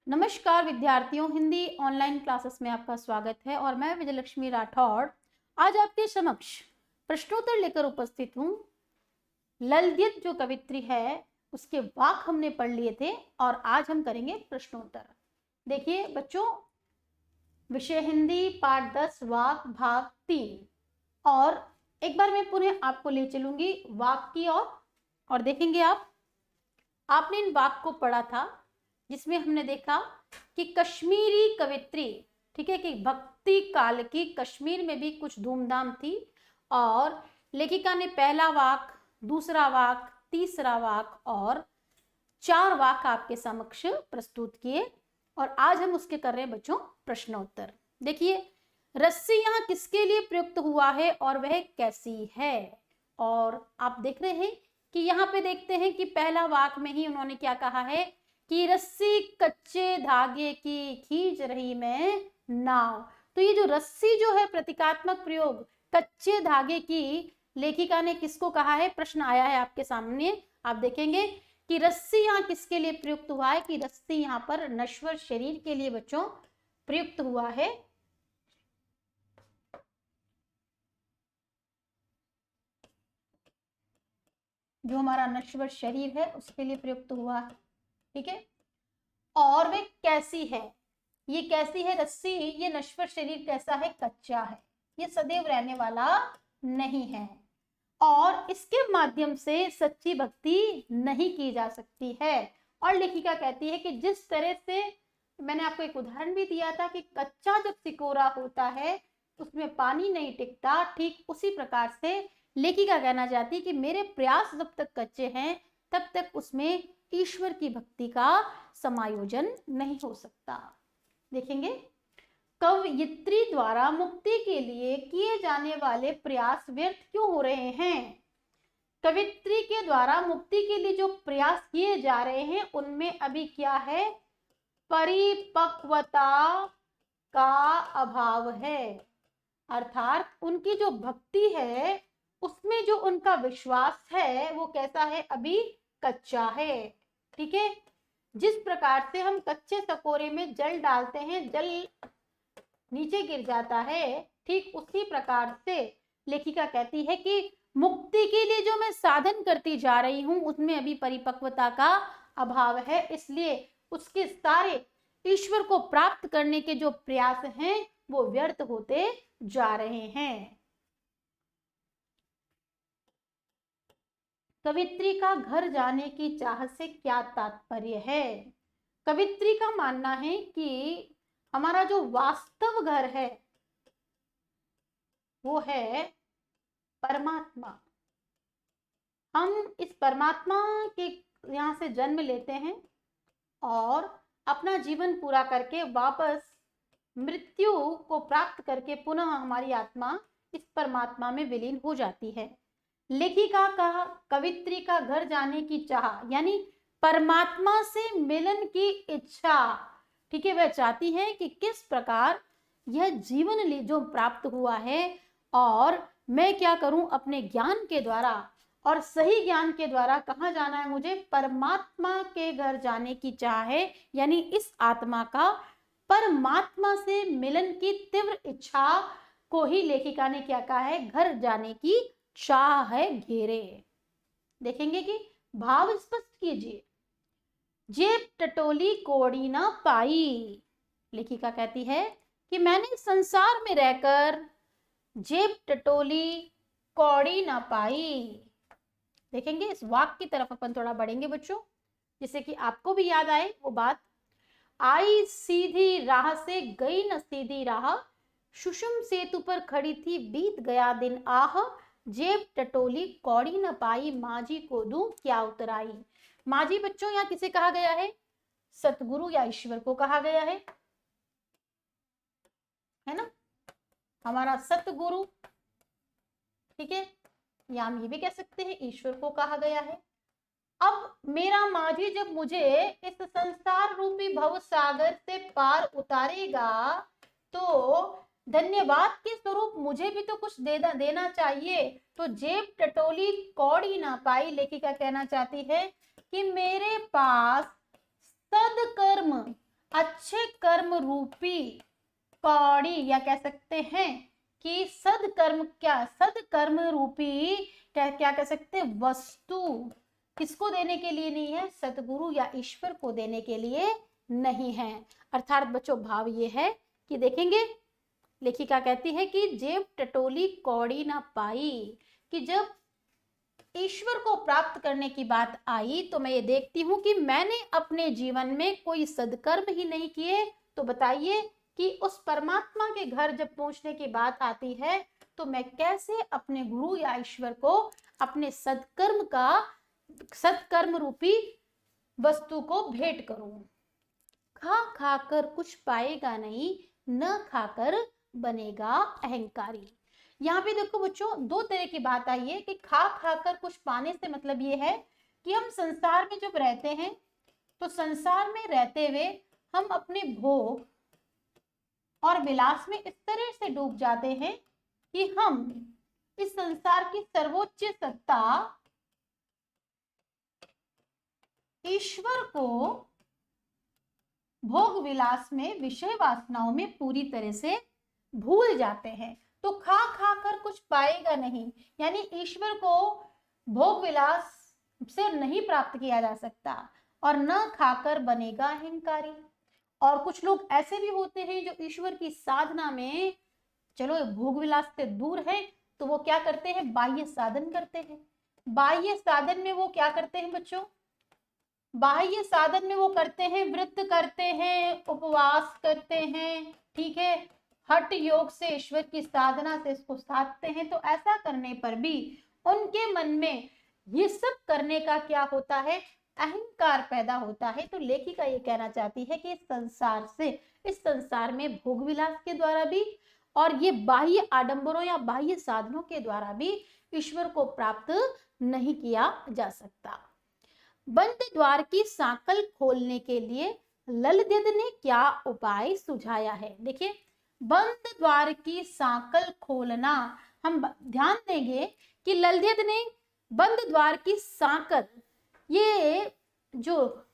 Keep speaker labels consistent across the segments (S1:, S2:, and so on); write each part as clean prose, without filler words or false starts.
S1: नमस्कार विद्यार्थियों, Hindi online classes में आपका स्वागत है और मैं विजयलक्ष्मी राठौड़ आज आपके समक्ष प्रश्नोत्तर लेकर उपस्थित हूँ। ललद्युत जो कवित्री है उसके वाक हमने पढ़ लिए थे और आज हम करेंगे प्रश्नोत्तर। देखिए बच्चों, विषय हिंदी पाठ 10 वाक भाग 3 और एक बार मैं पुनः आपको ले चलूंगी वाक की ओर और देखेंगे आपने इन वाक को पढ़ा था जिसमें हमने देखा कि कश्मीरी कवित्री, ठीक है, कि भक्ति काल की कश्मीर में भी कुछ धूमधाम थी और लेखिका ने पहला वाक, दूसरा वाक, तीसरा वाक और 4 वाक आपके समक्ष प्रस्तुत किए और आज हम उसके कर रहे हैं बच्चों प्रश्नोत्तर। देखिए, रस्सी यहाँ किसके लिए प्रयुक्त हुआ है और वह कैसी है, और आप देख रहे हैं कि यहाँ पे देखते हैं कि पहला वाक में ही उन्होंने क्या कहा है कि रस्सी कच्चे धागे की खींच रही मैं नाव। तो ये जो रस्सी जो है प्रतीकात्मक प्रयोग कच्चे धागे की, लेखिका ने किसको कहा है, प्रश्न आया है आपके सामने। आप देखेंगे कि रस्सी यहाँ किसके लिए प्रयुक्त हुआ है कि रस्सी यहाँ पर नश्वर शरीर के लिए बच्चों प्रयुक्त हुआ है। जो हमारा नश्वर शरीर है उसके लिए प्रयुक्त हुआ है, ठीक है। और वे कैसी है, ये कैसी है रस्सी, ये नश्वर शरीर कैसा है, कच्चा है, ये सदैव रहने वाला नहीं है और इसके माध्यम से सच्ची भक्ति नहीं की जा सकती है। और लेखिका कहती है कि जिस तरह से मैंने आपको एक उदाहरण भी दिया था कि कच्चा जब सिकोरा होता है उसमें पानी नहीं टिकता, ठीक उसी प्रकार से लेखिका कहना चाहती है कि मेरे प्रयास जब तक कच्चे हैं तब तक उसमें ईश्वर की भक्ति का समायोजन नहीं हो सकता। देखेंगे, कवयित्री द्वारा मुक्ति के लिए किए जाने वाले प्रयास व्यर्थ क्यों हो रहे हैं। कवित्री के द्वारा मुक्ति के लिए जो प्रयास किए जा रहे हैं उनमें अभी क्या है, परिपक्वता का अभाव है, अर्थात उनकी जो भक्ति है उसमें जो उनका विश्वास है वो कैसा है, अभी कच्चा है, ठीक है। जिस प्रकार से हम कच्चे सकोरे में जल डालते हैं, जल नीचे गिर जाता है, ठीक उसी प्रकार से लेखिका कहती है कि मुक्ति के लिए जो मैं साधन करती जा रही हूं उसमें अभी परिपक्वता का अभाव है, इसलिए उसके सारे ईश्वर को प्राप्त करने के जो प्रयास हैं वो व्यर्थ होते जा रहे हैं। कवित्री का घर जाने की चाह से क्या तात्पर्य है। कवित्री का मानना है कि हमारा जो वास्तव घर है वो है परमात्मा। हम इस परमात्मा के यहाँ से जन्म लेते हैं और अपना जीवन पूरा करके वापस मृत्यु को प्राप्त करके पुनः हमारी आत्मा इस परमात्मा में विलीन हो जाती है। लेखिका का कवित्री का घर जाने की चाह यानी परमात्मा से मिलन की इच्छा, ठीक है, वह चाहती है कि किस प्रकार यह जीवन जो प्राप्त हुआ है और मैं क्या करूं अपने ज्ञान के द्वारा और सही ज्ञान के द्वारा कहाँ जाना है, मुझे परमात्मा के घर जाने की चाह है, यानी इस आत्मा का परमात्मा से मिलन की तीव्र इच्छा को ही लेखिका ने क्या कहा है, घर जाने की चाह है घेरे। देखेंगे कि भाव स्पष्ट कीजिए। जेब टटोली कौड़ी ना पाई, लेखिका कहती है कि मैंने संसार में रहकर जेब टटोली कौड़ी ना पाई। देखेंगे इस वाक्य की तरफ अपन थोड़ा बढ़ेंगे बच्चों, जिससे कि आपको भी याद आए वो बात। आई सीधी राह से गई न सीधी राह, सुषुम सेतु पर खड़ी थी बीत गया दिन आह, जेब टटोली कौड़ी न पाई, माजी को दूं क्या उतराई। माजी बच्चों यहाँ किसे कहा गया है, सतगुरु या ईश्वर को कहा गया है ना, हमारा सतगुरु, ठीक है, या हम ये भी कह सकते हैं ईश्वर को कहा गया है। अब मेरा माझी जब मुझे इस संसार रूपी भव सागर से पार उतारेगा तो धन्यवाद के स्वरूप मुझे भी तो कुछ देना चाहिए। तो जेब टटोली कौड़ी ना पाई, लेखिका कहना चाहती है कि मेरे पास सदकर्म अच्छे कर्म रूपी कौड़ी, या कह सकते हैं कि सदकर्म, क्या सदकर्म रूपी क्या कह सकते हैं वस्तु किसको देने के लिए नहीं है, सतगुरु या ईश्वर को देने के लिए नहीं है। अर्थात बच्चों भाव ये है कि देखेंगे लेखिका कहती है कि जेब टटोली कौड़ी ना पाई, कि जब ईश्वर को प्राप्त करने की बात आई तो मैं ये देखती हूँ कि मैंने अपने जीवन में कोई सदकर्म ही नहीं किए, तो बताइए कि उस परमात्मा के घर जब पहुंचने की बात आती है तो मैं कैसे अपने गुरु या ईश्वर को अपने सत्कर्म रूपी वस्तु को भेंट करूं। खा खाकर कुछ पाएगा नहीं, न खाकर बनेगा अहंकारी। यहाँ पे देखो बच्चों दो तरह की बात आई है कि खा खाकर कुछ पाने से मतलब ये है कि हम संसार में जब रहते हैं तो संसार में रहते हुए हम अपने भोग और विलास में इस तरह से डूब जाते हैं कि हम इस संसार की सर्वोच्च सत्ता ईश्वर को भोग विलास में विषय वासनाओं में पूरी तरह से भूल जाते हैं। तो खा खा कर कुछ पाएगा नहीं, यानी ईश्वर को भोग विलास से नहीं प्राप्त किया जा सकता, और न खाकर बनेगा अहंकारी। और कुछ लोग ऐसे भी होते हैं जो ईश्वर की साधना में चलो भोग विलास से दूर है तो वो क्या करते हैं, बाह्य साधन करते हैं। बाह्य साधन में वो क्या करते हैं बच्चों, बाह्य साधन में वो करते हैं व्रत करते हैं, उपवास करते हैं, ठीक है, हठ योग से ईश्वर की साधना से इसको साधते हैं। तो ऐसा करने पर भी उनके मन में ये सब करने का क्या होता है, अहंकार पैदा होता है। तो लेखिका ये कहना चाहती है कि इस संसार में भोग विलास के द्वारा भी और ये बाह्य आडंबरों या बाह्य साधनों के द्वारा भी ईश्वर को प्राप्त नहीं किया जा सकता। बंद द्वार की सांकल खोलने के लिए ललदेद ने क्या उपाय सुझाया है। देखिए बंद द्वार की सांकल खोलना, हम ध्यान देंगे कि ललदेद ने बंद द्वार की सांकल, ये जो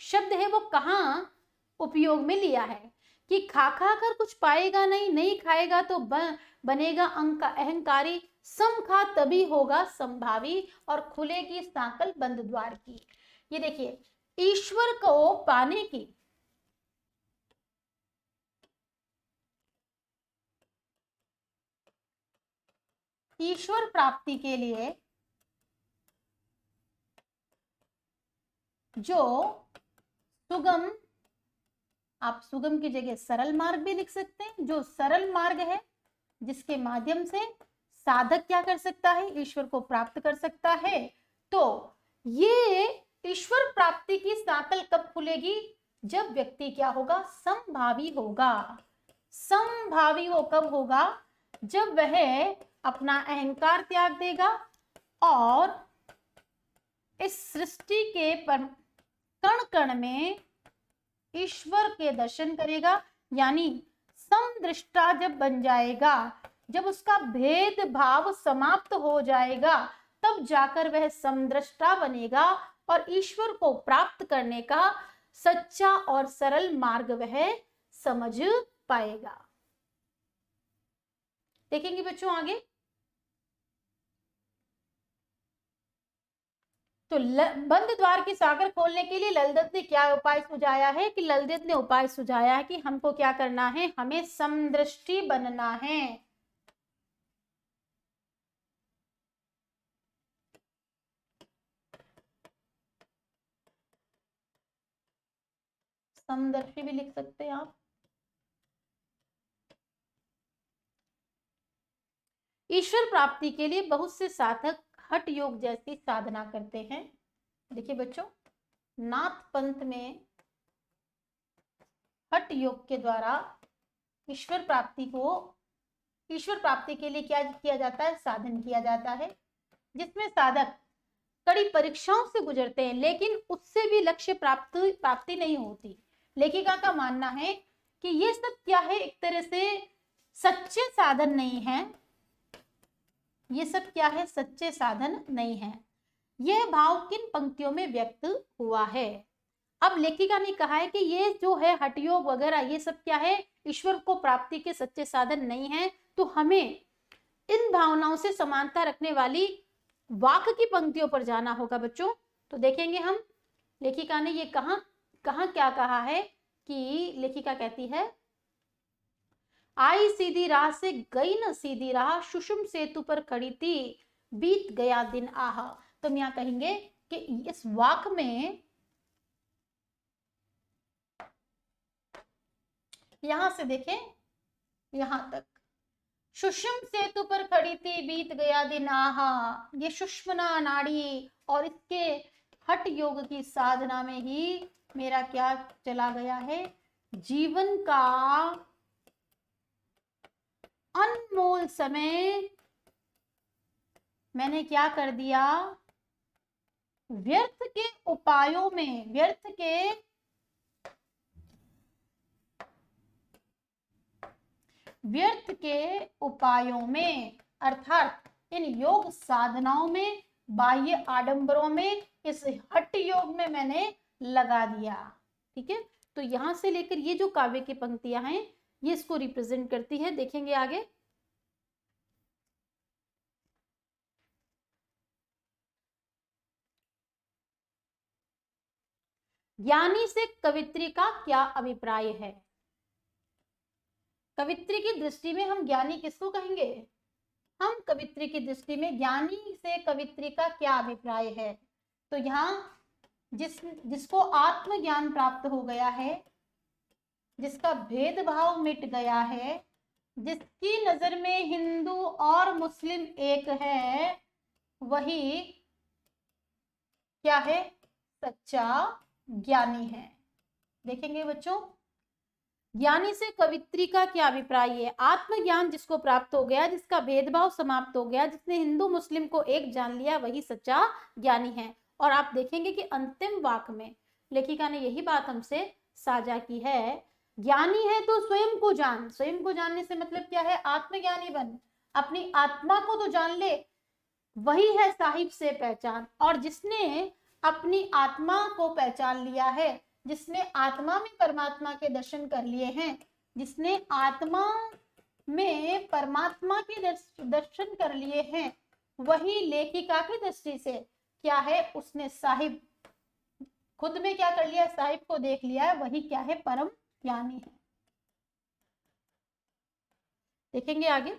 S1: शब्द है वो कहाँ उपयोग में लिया है कि खा खा कर कुछ पाएगा नहीं, नहीं खाएगा तो बनेगा अहंकारी, सम खा तभी होगा संभावी और खुलेगी सांकल बंद द्वार की। ये देखिए ईश्वर को पाने की ईश्वर प्राप्ति के लिए जो सुगम, आप सुगम की जगह सरल मार्ग भी लिख सकते हैं, जो सरल मार्ग है जिसके माध्यम से साधक क्या कर सकता है, ईश्वर को प्राप्त कर सकता है। तो ये ईश्वर प्राप्ति की सांकल कब खुलेगी, जब व्यक्ति क्या होगा, समभावी होगा। समभावी वो कब होगा, जब वह अपना अहंकार त्याग देगा और इस सृष्टि के कण कण में ईश्वर के दर्शन करेगा, यानी समदृष्टा जब बन जाएगा, जब उसका भेदभाव समाप्त हो जाएगा, तब जाकर वह समदृष्टा बनेगा और ईश्वर को प्राप्त करने का सच्चा और सरल मार्ग वह समझ पाएगा। देखेंगे बच्चों आगे। तो बंद द्वार की सागर खोलने के लिए ललदेद ने क्या उपाय सुझाया है, कि ललदेद ने उपाय सुझाया है कि हमको क्या करना है, हमें समदृष्टि बनना है। समदर्शी भी लिख सकते हैं आप। ईश्वर प्राप्ति के लिए बहुत से साधक हठ योग जैसी साधना करते हैं। देखिए बच्चों नाथ पंथ में हठ योग के द्वारा ईश्वर प्राप्ति के लिए क्या किया जाता है, साधन किया जाता है, जिसमें साधक कड़ी परीक्षाओं से गुजरते हैं, लेकिन उससे भी लक्ष्य प्राप्ति नहीं होती। लेखिका का मानना है कि ये सब क्या है, एक तरह से सच्चे साधन नहीं है। ये सब क्या है, सच्चे साधन नहीं है। यह भाव किन पंक्तियों में व्यक्त हुआ है। अब लेखिका ने कहा है कि ये जो है हठ योग वगैरह ये सब क्या है, ईश्वर को प्राप्ति के सच्चे साधन नहीं है। तो हमें इन भावनाओं से समानता रखने वाली वाक की पंक्तियों पर जाना होगा बच्चों। तो देखेंगे हम लेखिका ने ये कहाँ कहाँ क्या कहा है कि लेखिका कहती है, आई सीधी राह से गई न सीधी राह, सुषुम सेतु पर खड़ी थी बीत गया दिन आहा। तो हम यहाँ कहेंगे कि इस वाक में यहां से देखें यहां तक, सुषुम सेतु पर खड़ी थी बीत गया दिन आहा, ये सुषुम्ना नाड़ी और इसके हठ योग की साधना में ही मेरा क्या चला गया है, जीवन का अनमोल समय मैंने क्या कर दिया, व्यर्थ के उपायों में, व्यर्थ के उपायों में अर्थात इन योग साधनाओं में, बाह्य आडंबरों में, इस हठ योग में मैंने लगा दिया। ठीक है, तो यहां से लेकर ये जो काव्य की पंक्तियां हैं ये इसको रिप्रेजेंट करती है। देखेंगे आगे, ज्ञानी से कवित्री का क्या अभिप्राय है। कवित्री की दृष्टि में हम ज्ञानी किसको कहेंगे, हम कवित्री की दृष्टि में ज्ञानी से कवित्री का क्या अभिप्राय है। तो यहाँ जिसको आत्मज्ञान प्राप्त हो गया है, जिसका भेदभाव मिट गया है, जिसकी नजर में हिंदू और मुस्लिम एक है, वही क्या है, सच्चा ज्ञानी है। देखेंगे बच्चों, ज्ञानी से कवित्री का क्या अभिप्राय है, आत्मज्ञान जिसको प्राप्त हो गया, जिसका भेदभाव समाप्त हो गया, जिसने हिंदू मुस्लिम को एक जान लिया, वही सच्चा ज्ञानी है। और आप देखेंगे कि अंतिम वाक में लेखिका ने यही बात हमसे साझा की है, ज्ञानी है तो स्वयं को जान। स्वयं को जानने से मतलब क्या है, आत्मज्ञानी बन, अपनी आत्मा को तो जान ले, वही है साहिब से पहचान। और जिसने अपनी आत्मा को पहचान लिया है, जिसने आत्मा में परमात्मा के दर्शन कर लिए हैं, जिसने आत्मा में परमात्मा के दर्शन कर लिए हैं, वही लेखिका की दृष्टि से क्या है, उसने साहिब खुद में क्या कर लिया, साहिब को देख लिया है, वही क्या है, परम ज्ञानी है। देखेंगे आगे,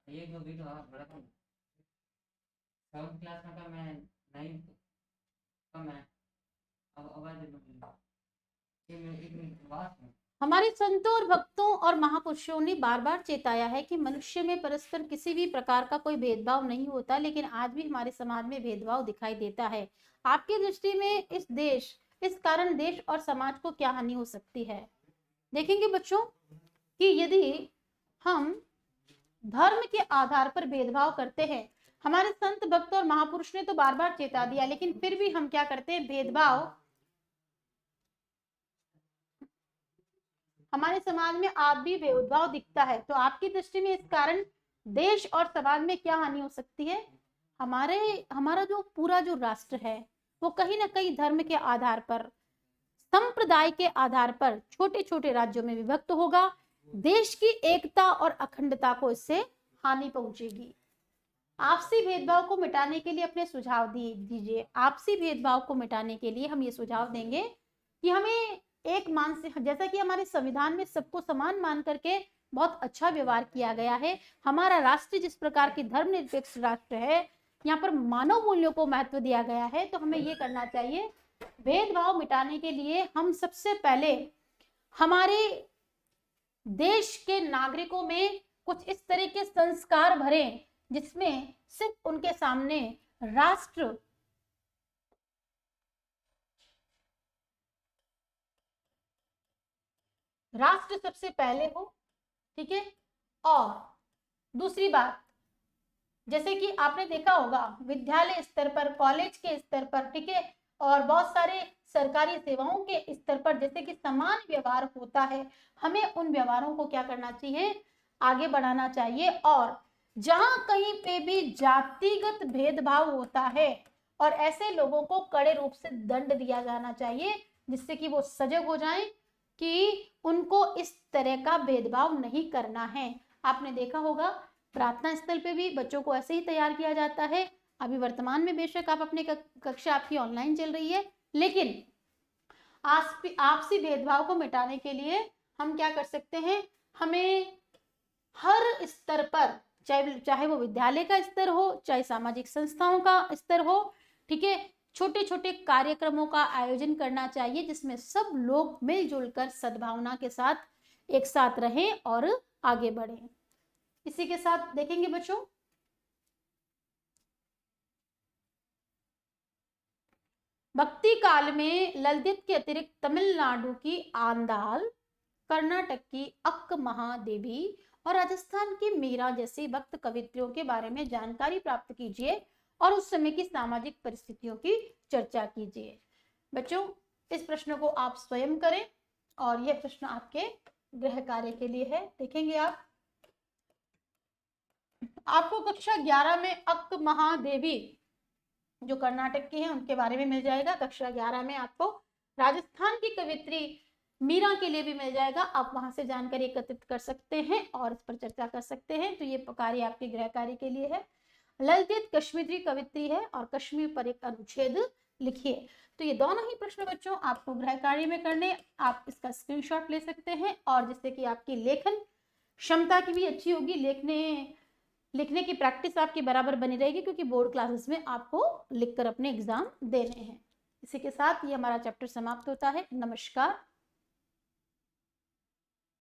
S2: ये जो वीडियो बड़ा कम 7th क्लास में का मैं 9th कम है अब आवाज ये एक बात है।
S1: हमारे संतों और भक्तों और महापुरुषों ने बार बार चेताया है कि मनुष्य में परस्पर किसी भी प्रकार का कोई भेदभाव नहीं होता, लेकिन आज भी हमारे समाज में भेदभाव दिखाई देता है। आपकी दृष्टि में इस कारण देश और समाज को क्या हानि हो सकती है। देखेंगे बच्चों कि यदि हम धर्म के आधार पर भेदभाव करते हैं, हमारे संत भक्त और महापुरुष ने तो बार बार चेता दिया, लेकिन फिर भी हम क्या करते हैं, भेदभाव हमारे समाज में आज भी भेदभाव दिखता है। तो आपकी दृष्टि में इस कारण देश और समाज में क्या हानि हो सकती है, हमारा जो पूरा जो राष्ट्र है वो कहीं ना कहीं धर्म के आधार पर, संप्रदाय के आधार पर छोटे छोटे राज्यों में विभक्त होगा। देश की एकता और अखंडता को इससे हानि पहुंचेगी। आपसी भेदभाव को मिटाने के लिए अपने सुझाव दीजिए। आपसी भेदभाव को मिटाने के लिए हम ये सुझाव देंगे कि हमें एक मानसिक, जैसा कि हमारे संविधान में सबको समान मान करके बहुत अच्छा व्यवहार किया गया है, हमारा राष्ट्र जिस प्रकार की धर्मनिरपेक्ष राष्ट्र है, यहाँ पर मानव मूल्यों को महत्व दिया गया है, तो हमें ये करना चाहिए, भेदभाव मिटाने के लिए हम सबसे पहले हमारे देश के नागरिकों में कुछ इस तरह के संस्कार भरें जिसमें सिर्फ उनके सामने राष्ट्र सबसे पहले हो। ठीक है, और दूसरी बात, जैसे कि आपने देखा होगा विद्यालय स्तर पर, कॉलेज के स्तर पर, ठीक है, और बहुत सारे सरकारी सेवाओं के स्तर पर जैसे कि समान व्यवहार होता है, हमें उन व्यवहारों को क्या करना चाहिए, आगे बढ़ाना चाहिए। और जहां कहीं पे भी जातिगत भेदभाव होता है और ऐसे लोगों को कड़े रूप से दंड दिया जाना चाहिए, जिससे कि वो सजग हो जाएं कि उनको इस तरह का भेदभाव नहीं करना है। आपने देखा होगा प्रार्थना स्थल पे भी बच्चों को ऐसे ही तैयार किया जाता है। अभी वर्तमान में बेशक आप अपनी कक्षा आपकी ऑनलाइन चल रही है, लेकिन आपसी भेदभाव को मिटाने के लिए हम क्या कर सकते हैं, हमें हर स्तर पर, चाहे वो विद्यालय का स्तर हो, चाहे सामाजिक संस्थाओं का स्तर हो, ठीक है, छोटे छोटे कार्यक्रमों का आयोजन करना चाहिए जिसमें सब लोग मिलजुल कर सद्भावना के साथ एक साथ रहें और आगे बढ़ें। इसी के साथ देखेंगे बच्चों, भक्ति काल में ललित के अतिरिक्त तमिलनाडु की आंदाल, कर्नाटक की अक्क महादेवी और राजस्थान की मीरा जैसी भक्त कवित्रियों के बारे में जानकारी प्राप्त कीजिए और उस समय की सामाजिक परिस्थितियों की चर्चा कीजिए। बच्चों, इस प्रश्न को आप स्वयं करें और यह प्रश्न आपके गृह कार्य के लिए है। देखेंगे आपको कक्षा 11 में अक्क महादेवी जो कर्नाटक की है उनके बारे में मिल जाएगा। कक्षा 11 में आपको राजस्थान की कवित्री मीरा के लिए भी मिल जाएगा। आप वहां से जानकारी एकत्रित कर सकते हैं और इस पर चर्चा कर सकते हैं। तो ये कार्य आपके गृह कार्य के लिए है। ललित कश्मीरी कवित्री है और कश्मीर पर एक अनुच्छेद लिखिए। तो ये दोनों ही प्रश्न बच्चों आपको गृह कार्य में करने, आप इसका स्क्रीनशॉट ले सकते हैं और जिससे कि आपकी लेखन क्षमता की भी अच्छी होगी, लिखने की प्रैक्टिस आपकी बराबर बनी रहेगी, क्योंकि बोर्ड क्लासेस में आपको लिखकर अपने एग्जाम देने हैं। इसी के साथ ये हमारा चैप्टर समाप्त होता है। नमस्कार।